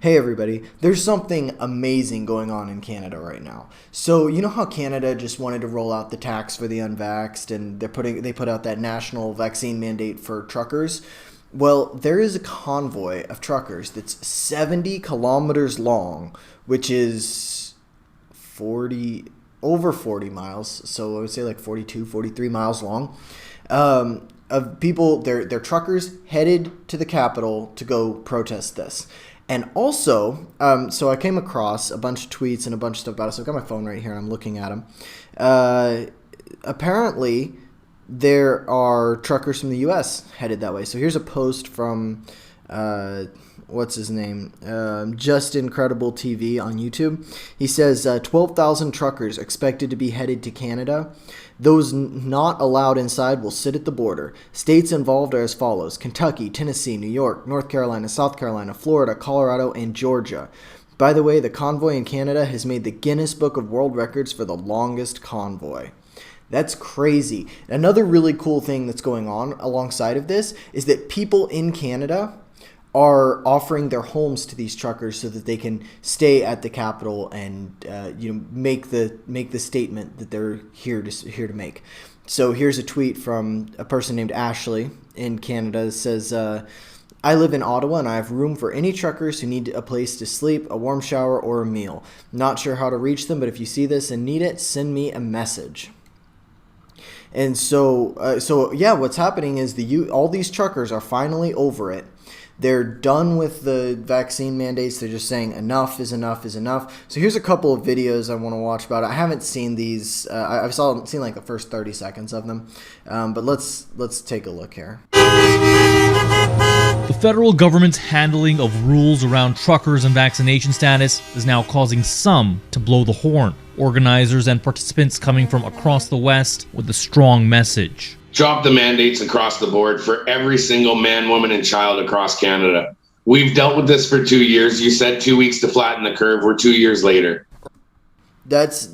Hey everybody, there's something amazing going on in Canada right now. So you know how Canada just wanted to roll out the tax for the unvaxxed and they put out that national vaccine mandate for truckers? Well, there is a convoy of truckers that's 70 kilometers long, which is over 40 miles. So I would say like 42, 43 miles long. Of people, they're truckers headed to the Capitol to go protest this. And also, so I came across a bunch of tweets and a bunch of stuff about it. So I've got my phone right here and I'm looking at them. Apparently, there are truckers from the U.S. headed that way. So here's a post from, what's his name? Just Incredible TV on YouTube. He says, 12,000 truckers expected to be headed to Canada. Those not allowed inside will sit at the border. States involved are as follows: Kentucky, Tennessee, New York, North Carolina, South Carolina, Florida, Colorado, and Georgia. By the way, the convoy in Canada has made the Guinness Book of World Records for the longest convoy. That's crazy. Another really cool thing that's going on alongside of this is that people in Canada are offering their homes to these truckers so that they can stay at the Capitol and make the statement that they're here to make. So here's a tweet from a person named Ashley in Canada. It says, I live in Ottawa and I have room for any truckers who need a place to sleep, a warm shower, or a meal. Not sure how to reach them, but if you see this and need it, send me a message. And so yeah, what's happening is all these truckers are finally over it. They're done with the vaccine mandates. They're just saying enough is enough is enough. So here's a couple of videos I want to watch about it. I haven't seen these. I've seen like the first 30 seconds of them. But let's take a look here. The federal government's handling of rules around truckers and vaccination status is now causing some to blow the horn. Organizers and participants coming from across the West with a strong message. Drop the mandates across the board for every single man, woman, and child across Canada. We've dealt with this for 2 years. You said 2 weeks to flatten the curve. We're 2 years later. This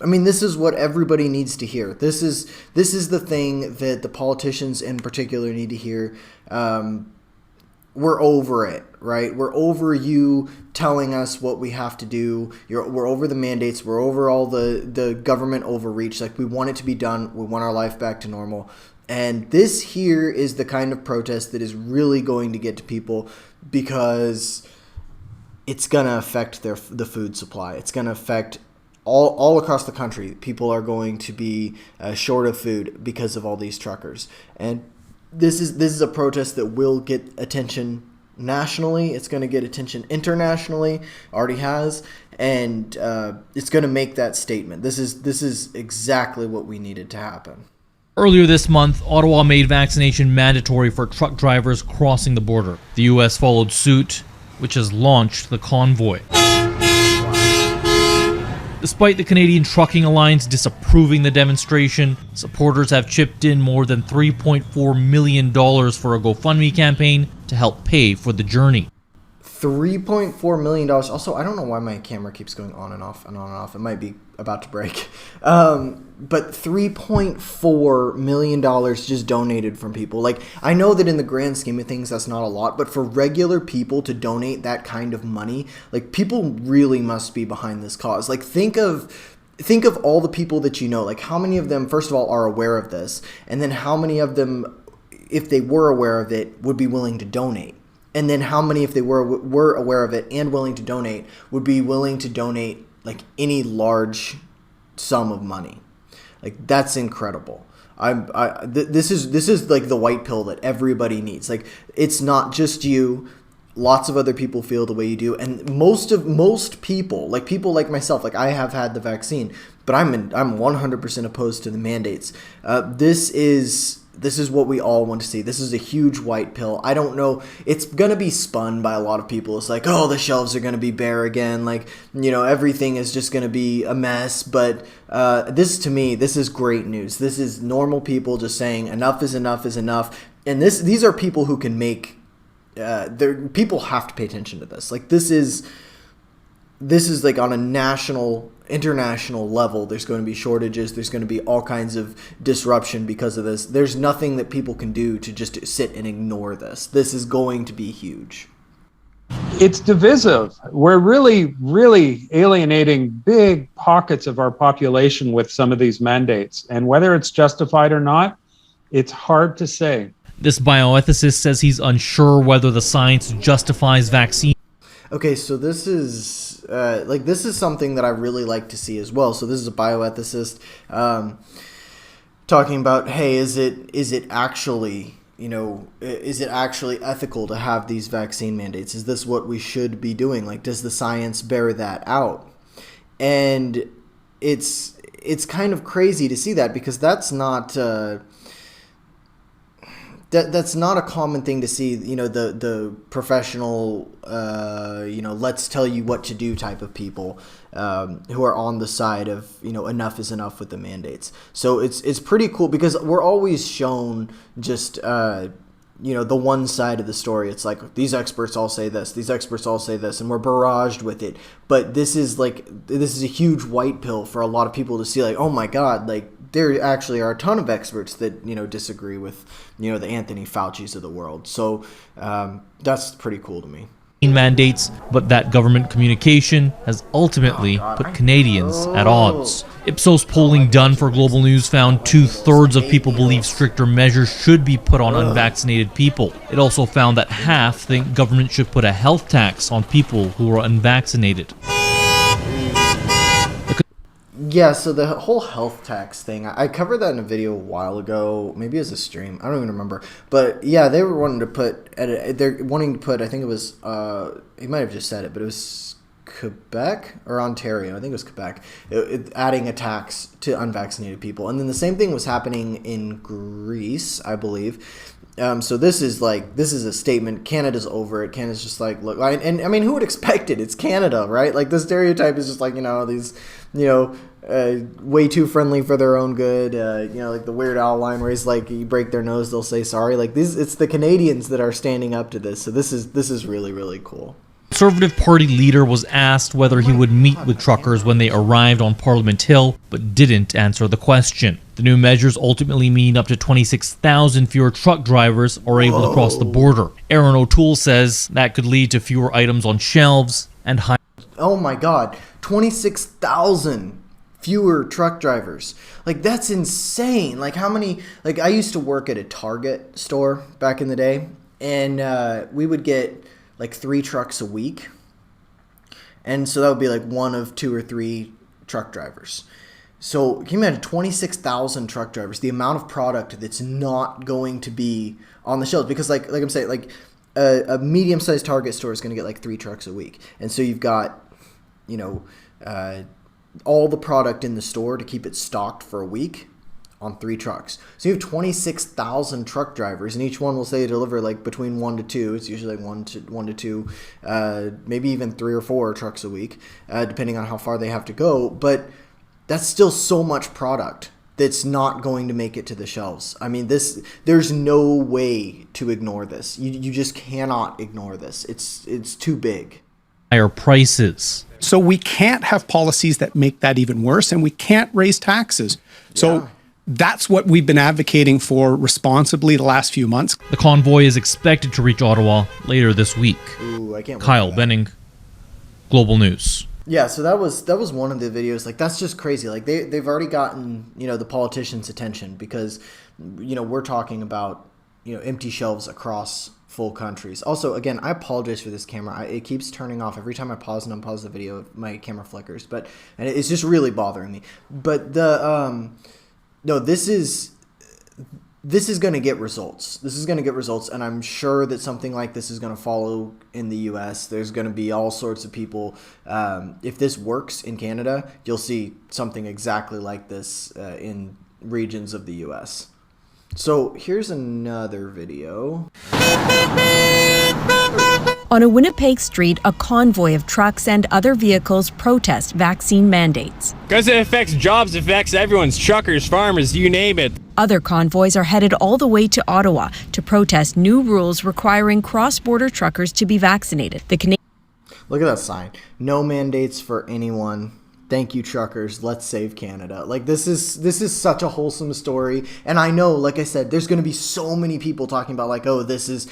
is what everybody needs to hear. This is the thing that the politicians in particular need to hear. We're over it, right? We're over you telling us what we have to do. We're over the mandates. We're over all the government overreach. Like, we want it to be done. We want our life back to normal. And this here is the kind of protest that is really going to get to people, because it's going to affect the food supply. It's going to affect all across the country. People are going to be short of food because of all these truckers. And this is a protest that will get attention nationally. It's going to get attention internationally. Already has, and it's going to make that statement. This is exactly what we needed to happen. Earlier this month, Ottawa made vaccination mandatory for truck drivers crossing the border. The U.S. followed suit, which has launched the convoy. Despite the Canadian Trucking Alliance disapproving the demonstration, supporters have chipped in more than $3.4 million for a GoFundMe campaign to help pay for the journey. $3.4 million. Also, I don't know why my camera keeps going on and off and on and off. It might be about to break. But $3.4 million just donated from people. Like, I know that in the grand scheme of things, that's not a lot, but for regular people to donate that kind of money, like, people really must be behind this cause. Like, think of all the people that you know. Like, how many of them, first of all, are aware of this? And then how many of them, if they were aware of it, would be willing to donate? And then how many, if they were aware of it and willing to donate, would be willing to donate like any large sum of money? Like, that's incredible. This is like the white pill that everybody needs. Like, it's not just you. Lots of other people feel the way you do, and most people, like people like myself, like I have had the vaccine, but I'm 100% opposed to the mandates. This is what we all want to see. This is a huge white pill. I don't know. It's going to be spun by a lot of people. It's like, oh, the shelves are going to be bare again. Like, everything is just going to be a mess. But to me, this is great news. This is normal people just saying enough is enough is enough. And these are people who can make, people have to pay attention to this. Like, this is like on a international level. There's going to be shortages. There's going to be all kinds of disruption because of this. There's nothing that people can do to just sit and ignore this. This is going to be huge. It's divisive. We're really alienating big pockets of our population with some of these mandates. And whether it's justified or not, it's hard to say. This bioethicist says he's unsure whether the science justifies vaccine. Okay, so this is this is something that I really like to see as well. So this is a bioethicist talking about, hey, is it actually ethical to have these vaccine mandates? Is this what we should be doing? Like, does the science bear that out? And it's kind of crazy to see that, because that's not that's not a common thing to see. The professional let's tell you what to do type of people who are on the side of enough is enough with the mandates. So it's pretty cool, because we're always shown just the one side of the story. It's like, these experts all say this, these experts all say this, and we're barraged with it. But this is a huge white pill for a lot of people to see, like, oh my God, like, there actually are a ton of experts that disagree with the Anthony Fauci's of the world. So that's pretty cool to me. Mandates, but that government communication has ultimately put Canadians at odds. Ipsos polling done for Global News found 2/3 of people believe stricter measures should be put on unvaccinated people. It also found that half think government should put a health tax on people who are unvaccinated. Yeah, so the whole health tax thing, I covered that in a video a while ago. Maybe it was a stream. I don't even remember. But yeah, they were wanting to put, I think it was, he might have just said it, but it was Quebec or Ontario. I think it was Quebec, adding a tax to unvaccinated people. And then the same thing was happening in Greece, I believe. So this is a statement. Canada's over it. Canada's just like, look, and I mean, who would expect it? It's Canada, right? Like, the stereotype is just like, these, way too friendly for their own good. Like the Weird Al line where he's like, you break their nose, they'll say sorry. Like, it's the Canadians that are standing up to this. So this is really, really cool. Conservative Party leader was asked whether he would meet with truckers when they arrived on Parliament Hill, but didn't answer the question. The new measures ultimately mean up to 26,000 fewer truck drivers are able to cross the border. Aaron O'Toole says that could lead to fewer items on shelves and higher. Oh my God, 26,000 fewer truck drivers. Like, that's insane. Like, how many, like, I used to work at a Target store back in the day, and we would get like 3 trucks a week. And so that would be like one of 2 or 3 truck drivers. So can you imagine 26,000 truck drivers, the amount of product that's not going to be on the shelves? Because like I'm saying, like a medium-sized Target store is going to get like 3 trucks a week. And so you've got, all the product in the store to keep it stocked for a week on 3 trucks. So you have 26,000 truck drivers, and each one will say deliver like between 1 to 2. It's usually like 1 to 2, maybe even 3 or 4 trucks a week, depending on how far they have to go. But that's still so much product that's not going to make it to the shelves. I mean, there's no way to ignore this. You just cannot ignore this. It's too big. Higher prices. So we can't have policies that make that even worse, and we can't raise taxes. So that's what we've been advocating for responsibly the last few months. The convoy is expected to reach Ottawa later this week. Ooh, I can't wait. Kyle Benning, Global News. Yeah, so that was one of the videos. Like, that's just crazy. Like, they've already gotten, the politicians' attention, because, we're talking about, empty shelves across full countries. Also, again, I apologize for this camera. It keeps turning off every time I pause and unpause the video. My camera flickers, and it's just really bothering me. But this is going to get results. This is going to get results, and I'm sure that something like this is going to follow in the U.S. There's going to be all sorts of people. If this works in Canada, you'll see something exactly like this in regions of the U.S. So here's another video. On a Winnipeg street, a convoy of trucks and other vehicles protest vaccine mandates. Because it affects jobs, it affects everyone's truckers, farmers, you name it. Other convoys are headed all the way to Ottawa to protest new rules requiring cross-border truckers to be vaccinated. Look at that sign. No mandates for anyone Thank you, truckers. Let's save Canada. Like, this is such a wholesome story. And I know, like I said, there's going to be so many people talking about, like, oh, this is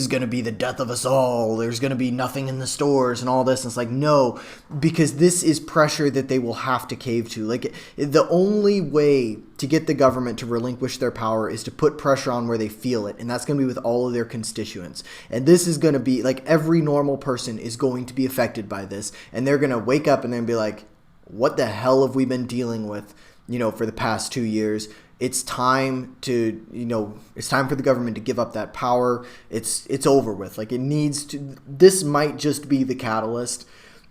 going to be the death of us all. There's going to be nothing in the stores and all this. And it's like, no, because this is pressure that they will have to cave to. Like, the only way to get the government to relinquish their power is to put pressure on where they feel it. And that's going to be with all of their constituents. And this is going to be, like, every normal person is going to be affected by this. And they're going to wake up and then be like, what the hell have we been dealing with, for the past 2 years? It's time to, it's time for the government to give up that power. It's over with. Like, it needs to, this might just be the catalyst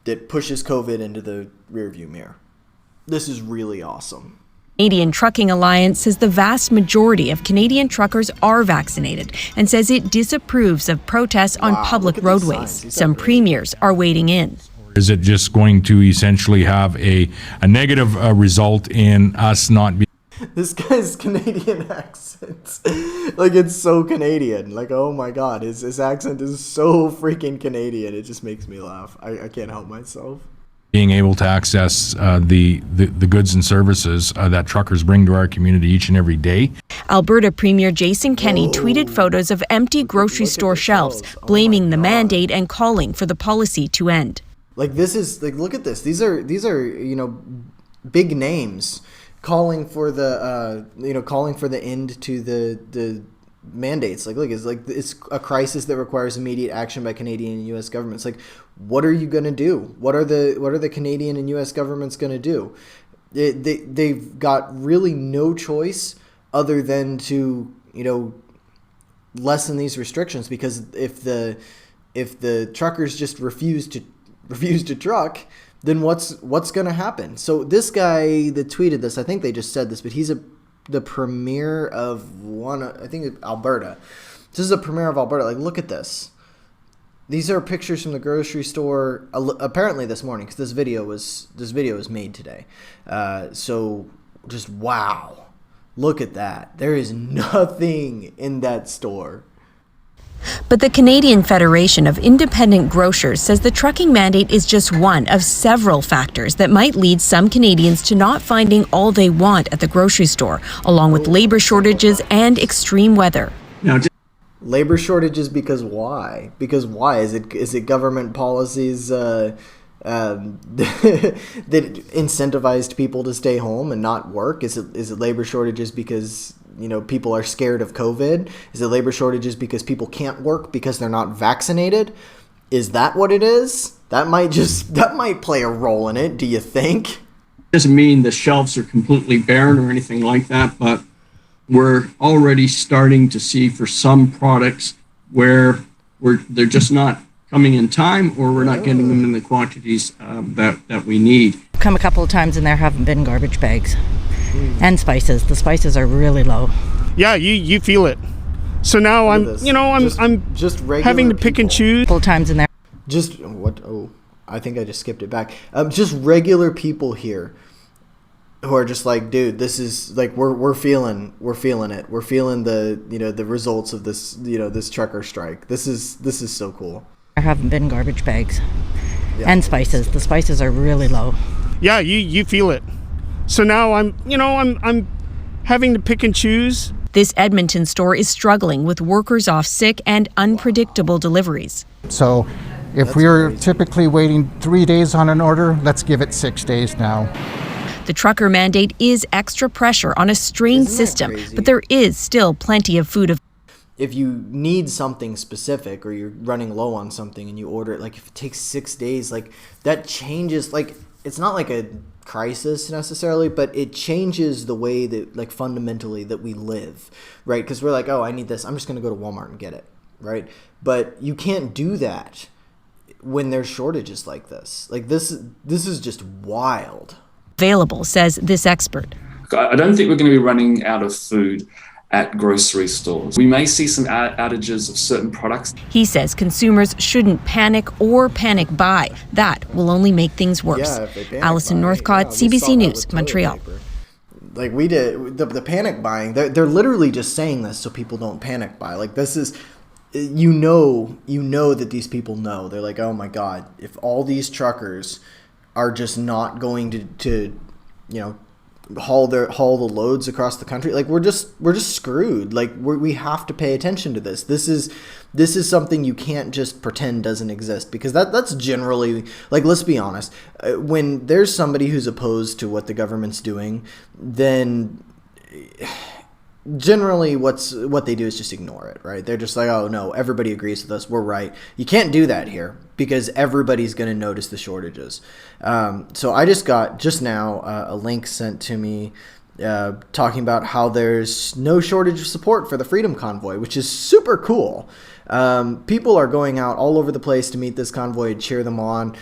that pushes COVID into the rearview mirror. This is really awesome. Canadian Trucking Alliance says the vast majority of Canadian truckers are vaccinated and says it disapproves of protests on public roadways. Some premiers are weighing in. Is it just going to essentially have a negative result in us not being... This guy's Canadian accent, like, it's so Canadian. Like, oh my God, his accent is so freaking Canadian. It just makes me laugh. I can't help myself. Being able to access the goods and services that truckers bring to our community each and every day. Alberta Premier Jason Kenney tweeted photos of empty grocery store shelves, blaming the mandate and calling for the policy to end. Like, this is, like, look at this. These are big names calling for the calling for the end to the mandates. Like, look, it's a crisis that requires immediate action by Canadian and U.S. governments. Like, what are you going to do? What are the Canadian and U.S. governments going to do? They've got really no choice other than to lessen these restrictions, because if the truckers just refuse to truck, then what's going to happen? So this guy that tweeted this, I think they just said this, but he's the premier of Alberta. This is a premier of Alberta. Like, look at this. These are pictures from the grocery store, apparently this morning, because this video was made today. So just wow, look at that. There is nothing in that store. But the Canadian Federation of Independent Grocers says the trucking mandate is just one of several factors that might lead some Canadians to not finding all they want at the grocery store, along with labor shortages and extreme weather. Labor shortages because why? Because why? Is it government policies that incentivized people to stay home and not work? Is it labor shortages because people are scared of COVID? Is it labor shortages because people can't work because they're not vaccinated? Is that what it is? That might play a role in it, do you think? Doesn't mean the shelves are completely barren or anything like that, but we're already starting to see for some products where they're just not coming in time, or we're not getting them in the quantities that we need. Come a couple of times and there haven't been garbage bags. And spices. The spices are really low. Yeah, you feel it. So now I'm just having to pick and choose. A couple of times in there. Just what? Oh, I think I just skipped it back. Just regular people here who are just like, dude, this is like we're feeling it. We're feeling the results of this this trucker strike. This is so cool. There haven't been garbage bags. And spices. The spices are really low. Yeah, you feel it. So now I'm having to pick and choose. This Edmonton store is struggling with workers off sick and unpredictable deliveries. So if we're typically waiting 3 days on an order, let's give it 6 days now. The trucker mandate is extra pressure on a strained system, but there is still plenty of food. If you need something specific or you're running low on something and you order it, like if it takes 6 days, like that changes, like it's not like a crisis necessarily, but it changes the way that, like, fundamentally that we live, right? Because we're like, oh, I need this, I'm just going to go to Walmart and get it, right? But you can't do that when there's shortages like this. Like this is just wild. Available, says this expert. I don't think we're going to be running out of food at grocery stores. We may see some outages of certain products. He says consumers shouldn't panic or panic buy. That will only make things worse. Alison Northcott, CBC News, Montreal. Paper. Like we did, the panic buying, they're literally just saying this so people don't panic buy. Like this is, you know that these people know. They're like, oh my God, if all these truckers are just not going to you know, haul the loads across the country. Like we're just screwed. Like we have to pay attention to this. This is something you can't just pretend doesn't exist, because that's generally, like, let's be honest, when there's somebody who's opposed to what the government's doing, then generally what they do is just ignore it, right? They're just like, oh no, everybody agrees with us, we're right. You can't do that here, because everybody's going to notice the shortages. So I just got now a link sent to me talking about how there's no shortage of support for the Freedom Convoy, which is super cool. People are going out all over the place to meet this convoy and cheer them on.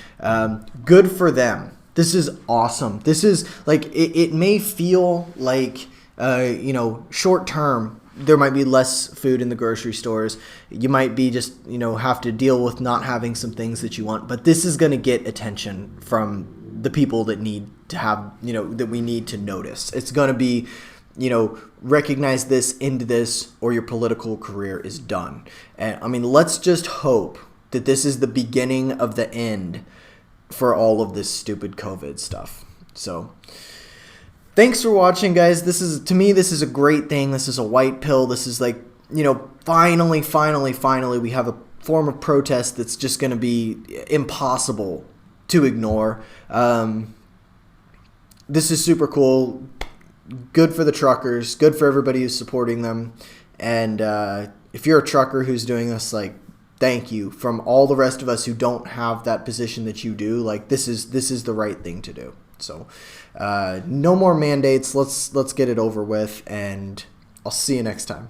Good for them. This is awesome. This is like, it may feel like, you know, short term, there might be less food in the grocery stores. You might be just, you know, have to deal with not having some things that you want. But this is going to get attention from the people that need to have, you know, that we need to notice. It's going to be, you know, recognize this, into this, or your political career is done. And I mean, let's just hope that this is the beginning of the end for all of this stupid COVID stuff. So thanks for watching, guys. To me, this is a great thing. This is a white pill. This is like, you know, finally, we have a form of protest that's just going to be impossible to ignore. This is super cool. Good for the truckers. Good for everybody who's supporting them. And if you're a trucker who's doing this, like, thank you. From all the rest of us who don't have that position that you do, like, this is the right thing to do. So no more mandates. Let's get it over with, and I'll see you next time.